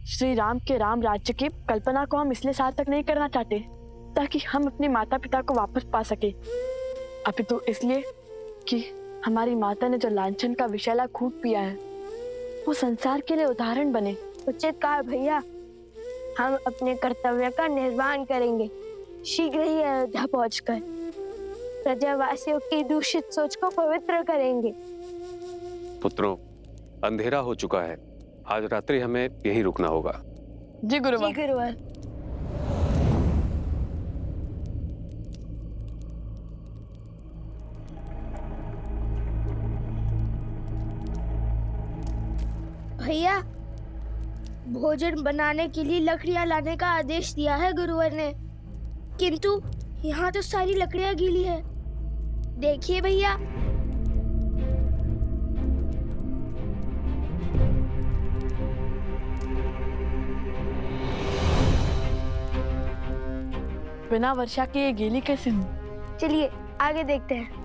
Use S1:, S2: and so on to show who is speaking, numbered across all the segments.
S1: श्री राम के राम राज्य की कल्पना को हम इसलिए सार्थक नहीं करना चाहते ताकि हम अपने माता पिता को वापस पा सके, अपितु इसलिए कि हमारी माता ने जो लांछन का विषैला खूब पिया है वो संसार के लिए उदाहरण बने।
S2: उचित कहा भैया, हम अपने कर्तव्य का निर्वहन करेंगे। शीघ्र ही अयोध्या पहुंचकर प्रजावासियों की दूषित सोच को पवित्र करेंगे।
S3: पुत्रों, अंधेरा हो चुका है, आज रात्रि हमें यहीं रुकना होगा।
S1: जी गुरुवर।
S2: जी गुरुवर। भैया, भोजन बनाने के लिए लकड़ियां लाने का आदेश दिया है गुरुवर ने, किंतु यहाँ तो सारी लकड़ियां गीली है। देखिए भैया।
S1: बिना वर्षा के ये गीली कैसे हुई?
S2: चलिए आगे देखते हैं।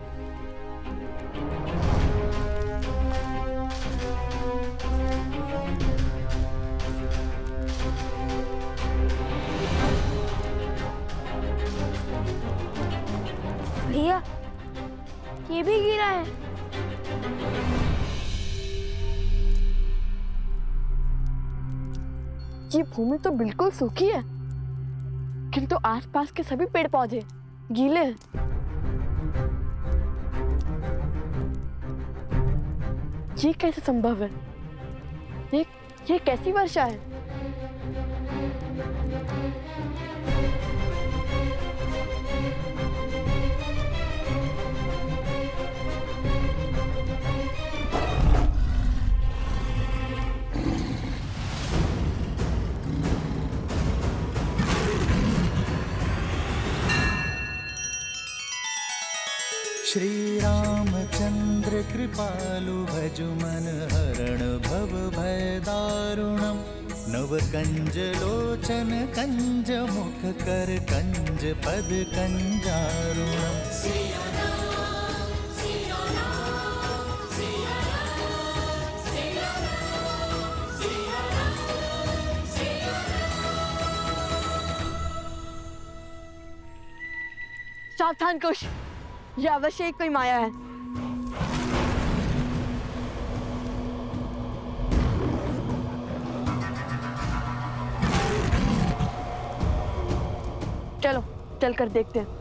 S2: भैया, ये भी गिरा है।
S1: ये भूमि तो बिल्कुल सूखी है, किंतु आसपास के सभी पेड़ पौधे गीले हैं। ये कैसे संभव है? ये कैसी वर्षा है?
S4: श्री रामचंद्र कृपालु भजु मन हरण भव भय दारुणम। नव कंज लोचन कंज मुख कर कंज पद कंजारुणम।
S1: सावधान कुश, यह अवश्य ही कोई माया है। चलो चलकर देखते हैं।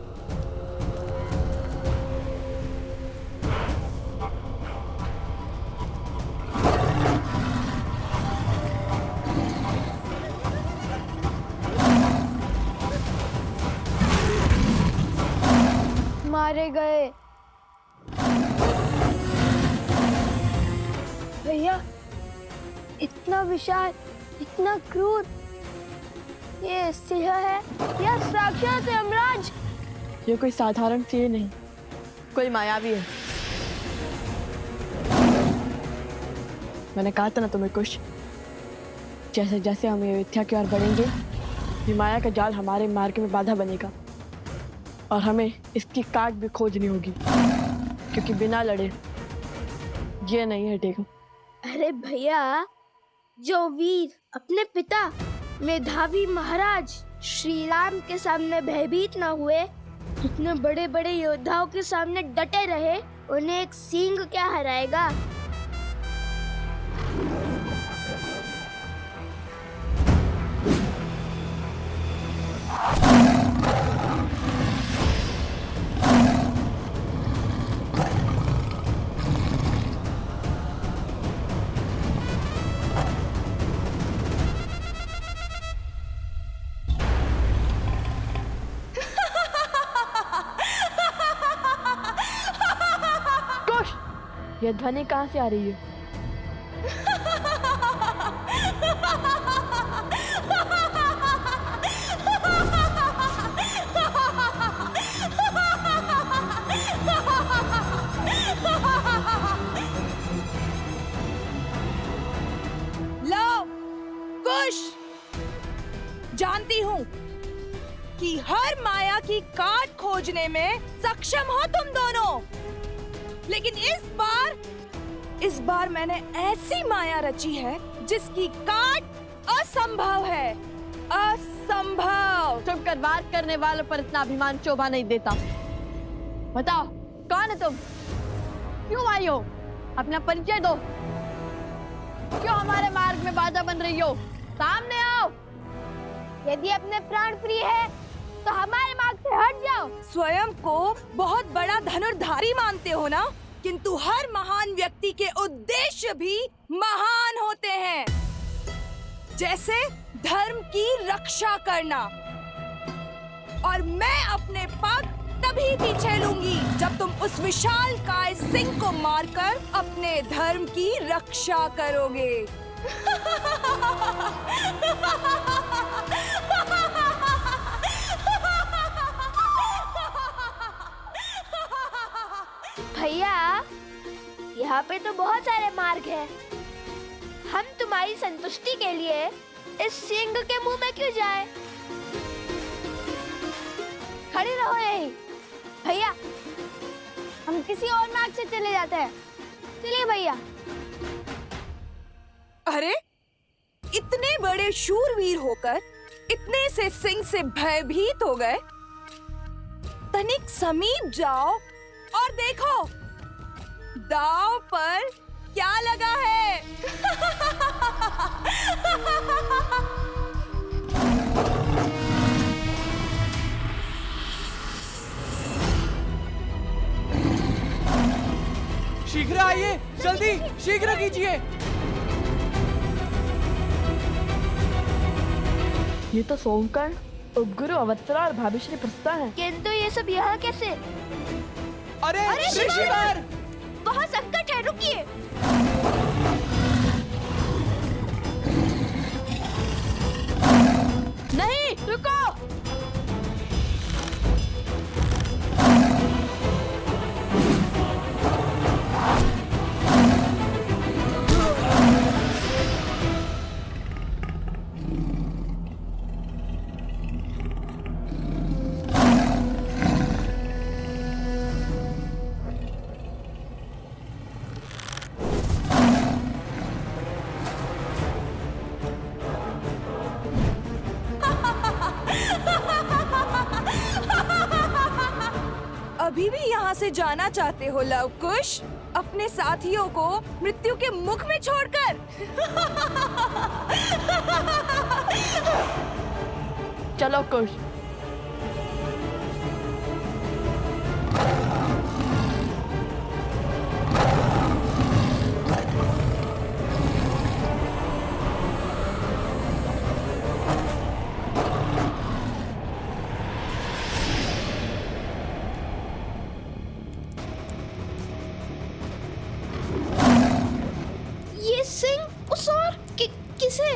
S2: मारे गए। भैया, इतना विशाल, इतना क्रूर, ये सिंह है या साक्षात यमराज?
S1: ये कोई साधारण सिंह नहीं, कोई मायावी है। मैंने कहा था ना तुम्हें कुछ, जैसे जैसे हम अयोध्या की ओर बढ़ेंगे ये माया का जाल हमारे मार्ग में बाधा बनेगा और हमें इसकी काट भी खोजनी होगी, क्योंकि बिना लड़े ये नहीं हटेगा।
S2: अरे भैया, जो वीर अपने पिता मेधावी महाराज श्री राम के सामने भयभीत न हुए, इतने बड़े बड़े योद्धाओं के सामने डटे रहे, उन्हें एक सिंह क्या हराएगा?
S1: यह ध्वनि कहाँ से आ रही है?
S5: लो, कुश, जानती हूँ कि हर माया की काट खोजने में सक्षम हो तुम दोनों, लेकिन इस बार मैंने ऐसी माया रची है जिसकी काट असंभव है, असंभव।
S1: चुप कर, बात करने वालों पर इतना अभिमान शोभा नहीं देता। बताओ कौन है तुम, क्यों आई हो, अपना परिचय दो, क्यों हमारे मार्ग में बाधा बन रही हो, सामने आओ।
S2: यदि अपने प्राण प्रिय है तो हमारे मार्ग से हट जाओ।
S5: स्वयं को बहुत बड़ा धनुर्धारी मानते हो ना, किंतु हर महान व्यक्ति के उद्देश्य भी महान होते हैं, जैसे धर्म की रक्षा करना। और मैं अपने पग तभी पीछे लूंगी जब तुम उस विशालकाय सिंह को मारकर अपने धर्म की रक्षा करोगे।
S2: भैया, यहाँ पे तो बहुत सारे मार्ग हैं। हम तुम्हारी संतुष्टि के लिए इस सिंह के मुंह में क्यों जाए? खड़े रहो यहीं। भैया, हम किसी और मार्ग से चले जाते हैं। चलिए भैया।
S5: अरे, इतने बड़े शूरवीर होकर इतने से सिंह से भयभीत हो गए। तनिक समीप जाओ और देखो दांव पर क्या लगा है।
S6: शीघ्र आइए, जल्दी शीघ्र कीजिए।
S1: ये तो सोमकर्ण, उपगुरु अवत्सरा और भाभीश्री प्रस्ता है।
S2: किंतु ये सब यहाँ कैसे?
S6: अरे ऋषिवर!
S2: वहाँ संकट है, रुकिए।
S1: नहीं, रुको।
S5: अभी भी यहाँ से जाना चाहते हो लवकुश, अपने साथियों को मृत्यु के मुख में छोड़कर?
S1: चलो कुश।
S2: ये सिंह उस और किसे?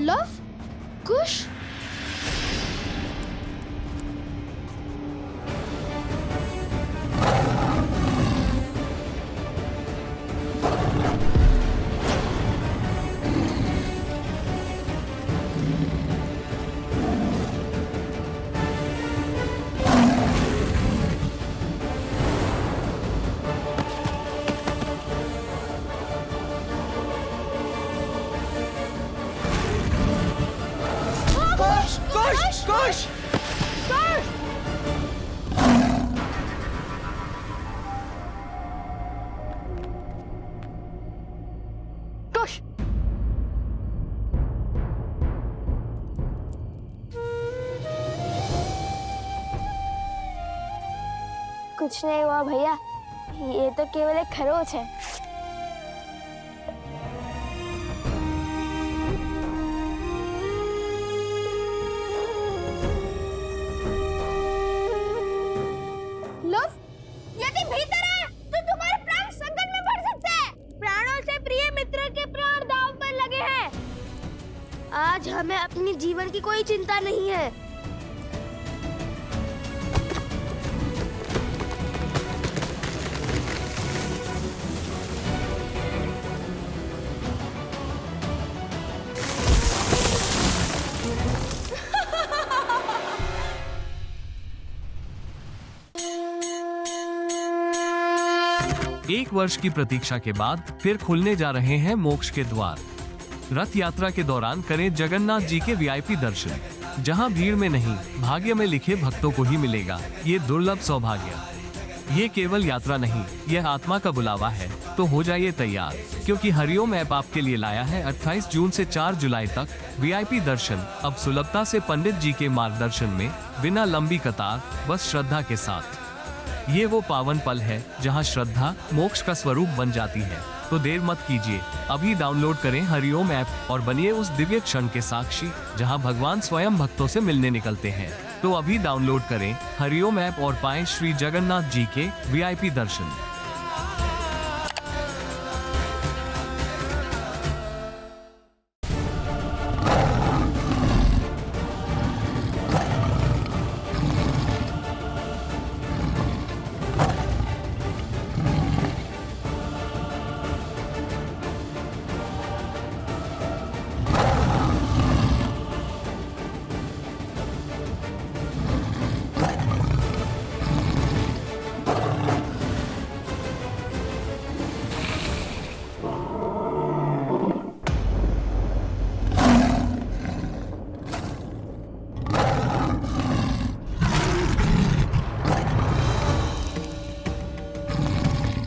S2: लव कुश?
S6: कुश!
S1: कुश!
S2: कुछ नहीं हुआ भैया, ये तो केवल एक खरोच है। लव, यदि भीतर है तो तुम्हारे प्राण संकट में पड़ सकते हैं। प्राणों से प्रिय मित्र के प्राण दांव पर लगे हैं। आज हमें अपनी जीवन की कोई चिंता नहीं है।
S7: 1 वर्ष की प्रतीक्षा के बाद फिर खुलने जा रहे हैं मोक्ष के द्वार। रथ यात्रा के दौरान करें जगन्नाथ जी के VIP दर्शन, जहां भीड़ में नहीं भाग्य में लिखे भक्तों को ही मिलेगा ये दुर्लभ सौभाग्य। ये केवल यात्रा नहीं, यह आत्मा का बुलावा है। तो हो जाइए तैयार, क्योंकि हरिओम ऐप आपके लिए लाया है 28 जून से 4 जुलाई तक VIP दर्शन, अब सुलभता से पंडित जी के मार्गदर्शन में, बिना लंबी कतार, बस श्रद्धा के साथ। ये वो पावन पल है जहां श्रद्धा मोक्ष का स्वरूप बन जाती है। तो देर मत कीजिए, अभी डाउनलोड करें हरिओम ऐप और बनिए उस दिव्य क्षण के साक्षी जहां भगवान स्वयं भक्तों से मिलने निकलते हैं। तो अभी डाउनलोड करें हरिओम ऐप और पाएं श्री जगन्नाथ जी के VIP दर्शन।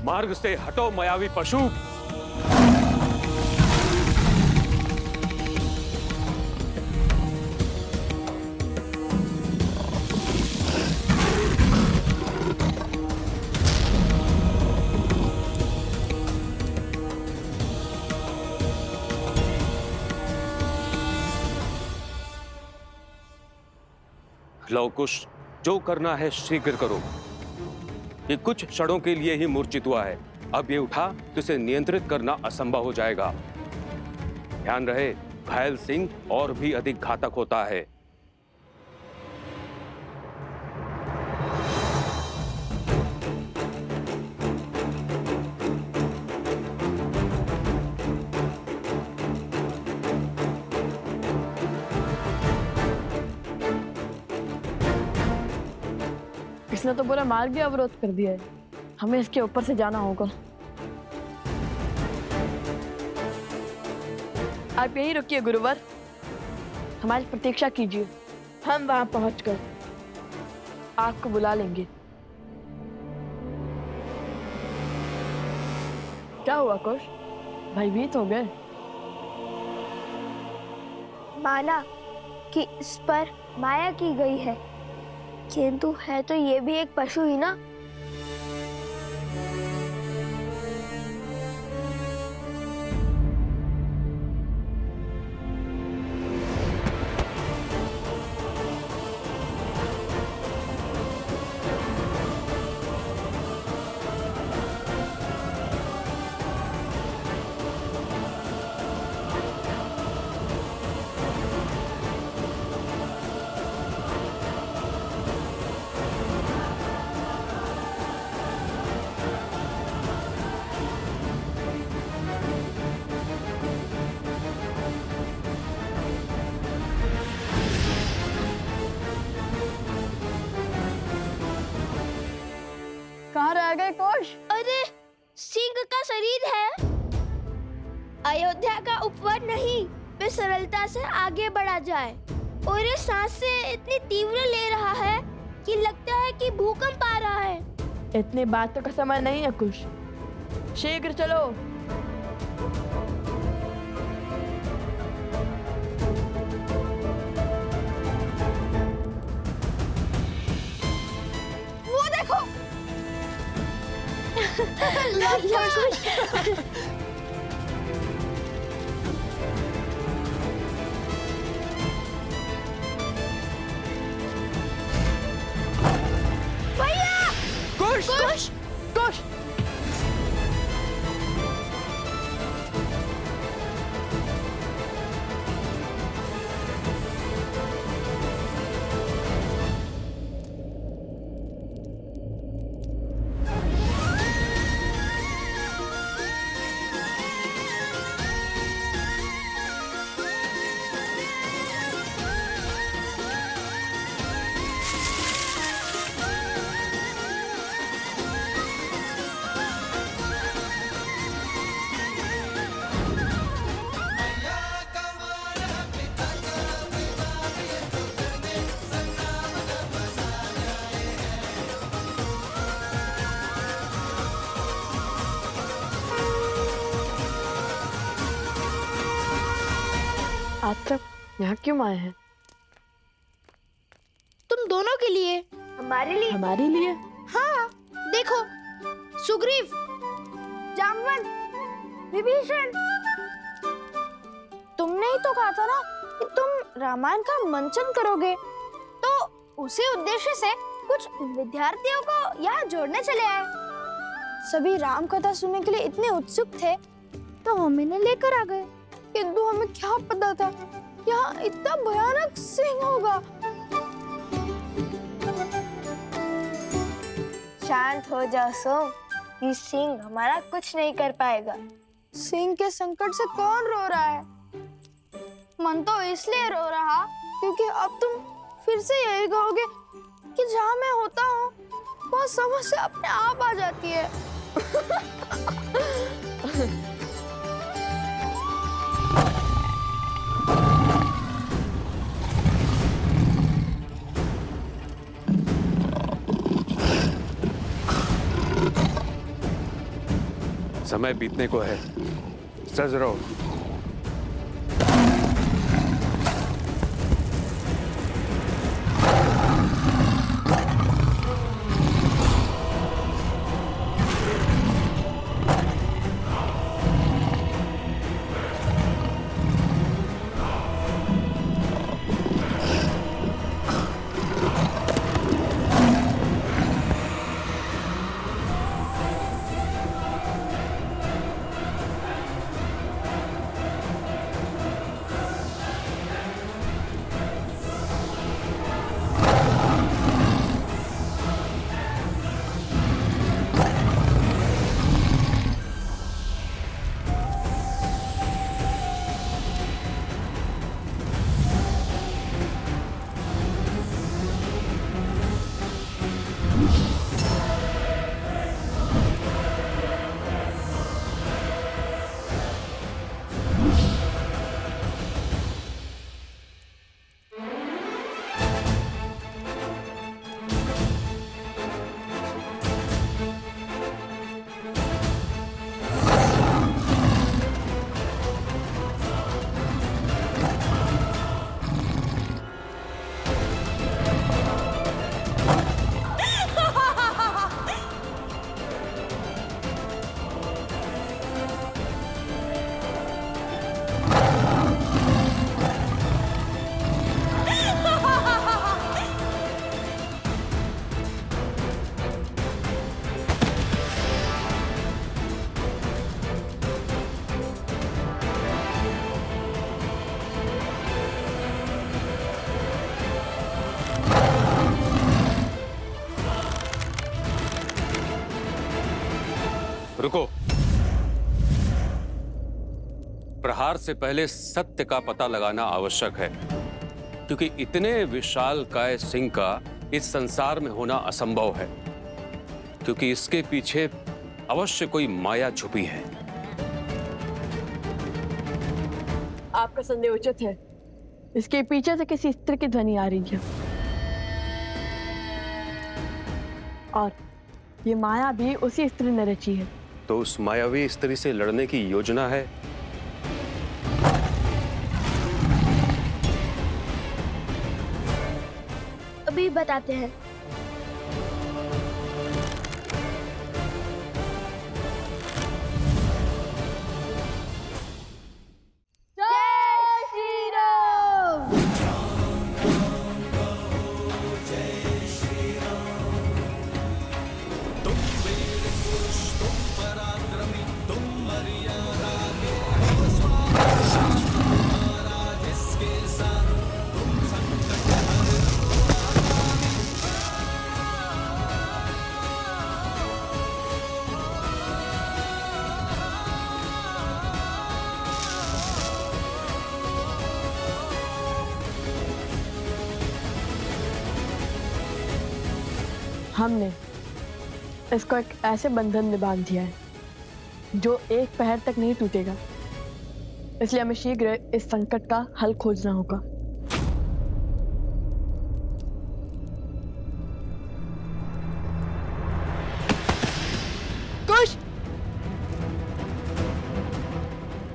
S3: मार्ग से हटो मायावी पशु। लवकुश, जो करना है शीघ्र करो। ये कुछ क्षणों के लिए ही मूर्छित हुआ है, अब ये उठा तो इसे नियंत्रित करना असंभव हो जाएगा। ध्यान रहे, घायल सिंह और भी अधिक घातक होता है।
S1: इसने तो पूरा मार्ग भी अवरोध कर दिया है, हमें इसके ऊपर से जाना होगा। आप यहीं रुकिए गुरुवर, हमारी प्रतीक्षा कीजिए, हम वहां पहुंचकर आपको बुला लेंगे। क्या हुआ कुश, भयभीत हो गए?
S2: माना कि इस पर माया की गई है, किंतु है तो ये भी एक पशु ही ना।
S1: कहाँ रह गए कुश?
S2: अरे सिंह का शरीर है, अयोध्या का उपवन नहीं, वे सरलता से आगे बढ़ा जाए। और ये सांसें इतनी तीव्र ले रहा है कि लगता है कि भूकंप आ रहा है।
S1: इतनी बातों का समय नहीं है कुश, शीघ्र चलो।
S2: वो देखो भैया,
S6: कुश
S2: कुश
S1: कुश, आज तक यहाँ क्यों आए हैं?
S2: तुम दोनों के लिए, हमारे लिए।
S1: हमारे लिए?
S2: हाँ, देखो, सुग्रीव, जामवन, विभीषण, तुमने ही तो कहा था ना कि तुम रामायण का मंचन करोगे, तो उसी उद्देश्य से कुछ विद्यार्थियों को यहाँ जोड़ने चले आए। सभी राम कथा सुनने के लिए इतने उत्सुक थे, तो हम इन्हें लेकर आ गए। किंतु हमें क्या पता था यहाँ इतना भयानक सिंह होगा। शांत हो जाओ सोम, ये सिंह हमारा कुछ नहीं कर पाएगा। सिंह के संकट से कौन रो रहा है? मन तो इसलिए रो रहा क्योंकि अब तुम फिर से यही कहोगे कि जहाँ मैं होता हूँ वहाँ समस्या अपने आप आ जाती है।
S3: समय बीतने को है, सज रहो। रुको। प्रहार से पहले सत्य का पता लगाना आवश्यक है, क्योंकि इतने विशालकाय सिंह का इस संसार में होना असंभव है, क्योंकि इसके पीछे अवश्य कोई माया छुपी है।
S1: आपका संदेह उचित है। इसके पीछे से किसी स्त्री की ध्वनि आ रही है, और ये माया भी उसी स्त्री ने रची है।
S3: तो उस मायावी स्त्री से लड़ने की योजना है?
S2: अभी बताते हैं। जय श्री राम।
S1: हमने इसको एक ऐसे बंधन में बांध दिया है जो एक पहर तक नहीं टूटेगा। इसलिए हमें शीघ्र इस संकट का हल खोजना होगा। कुश!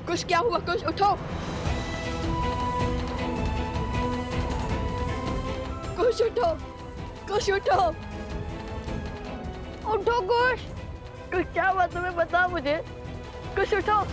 S1: कुश, क्या हुआ? कुश, उठो। कुछ उठो, कुछ उठो,
S2: उठो कुश।
S1: कुछ क्या हुआ तुम्हें बता मुझे, कुछ उठो।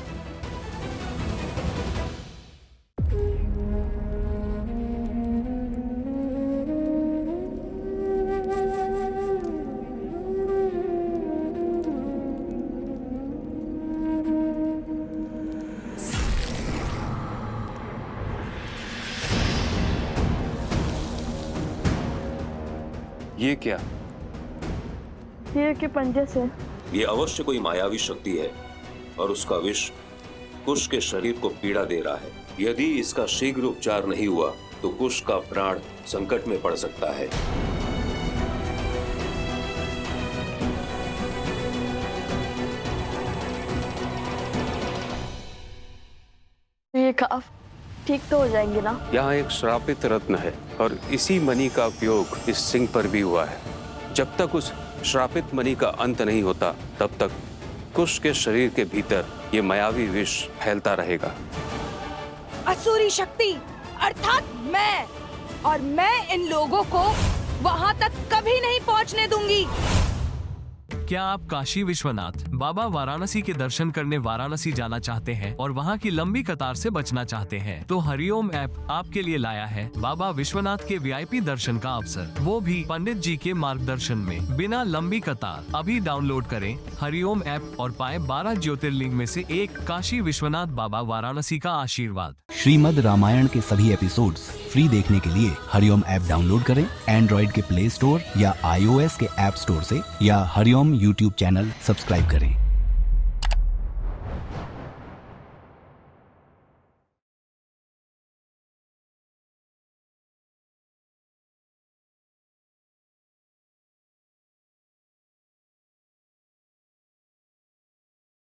S3: ये क्या?
S1: शेर के पंजे से।
S3: ये अवश्य कोई मायावी शक्ति है और उसका विष कुश के शरीर को पीड़ा दे रहा है। यदि इसका शीघ्र उपचार नहीं हुआ तो कुश का प्राण संकट में पड़ सकता है।
S1: ये काफ ठीक तो हो जाएंगे ना?
S3: यहाँ एक श्रापित रत्न है और इसी मणि का उपयोग इस सिंह पर भी हुआ है। जब तक उस श्रापित मणि का अंत नहीं होता तब तक कुश के शरीर के भीतर ये मायावी विष फैलता रहेगा।
S5: असुरी शक्ति अर्थात मैं इन लोगों को वहां तक कभी नहीं पहुंचने दूंगी।
S7: क्या आप काशी विश्वनाथ बाबा वाराणसी के दर्शन करने वाराणसी जाना चाहते हैं और वहां की लंबी कतार से बचना चाहते हैं? तो हरिओम ऐप आपके लिए लाया है बाबा विश्वनाथ के वीआईपी दर्शन का अवसर, वो भी पंडित जी के मार्गदर्शन में, बिना लंबी कतार। अभी डाउनलोड करें हरिओम ऐप और पाए 12 ज्योतिर्लिंग में से एक काशी विश्वनाथ बाबा वाराणसी का आशीर्वाद।
S8: श्रीमद् रामायण के सभी एपिसोड्स फ्री देखने के लिए हरिओम ऐप डाउनलोड करें एंड्रॉइड के प्ले स्टोर या iOS के ऐप स्टोर से, या हरिओम यूट्यूब चैनल सब्सक्राइब करें।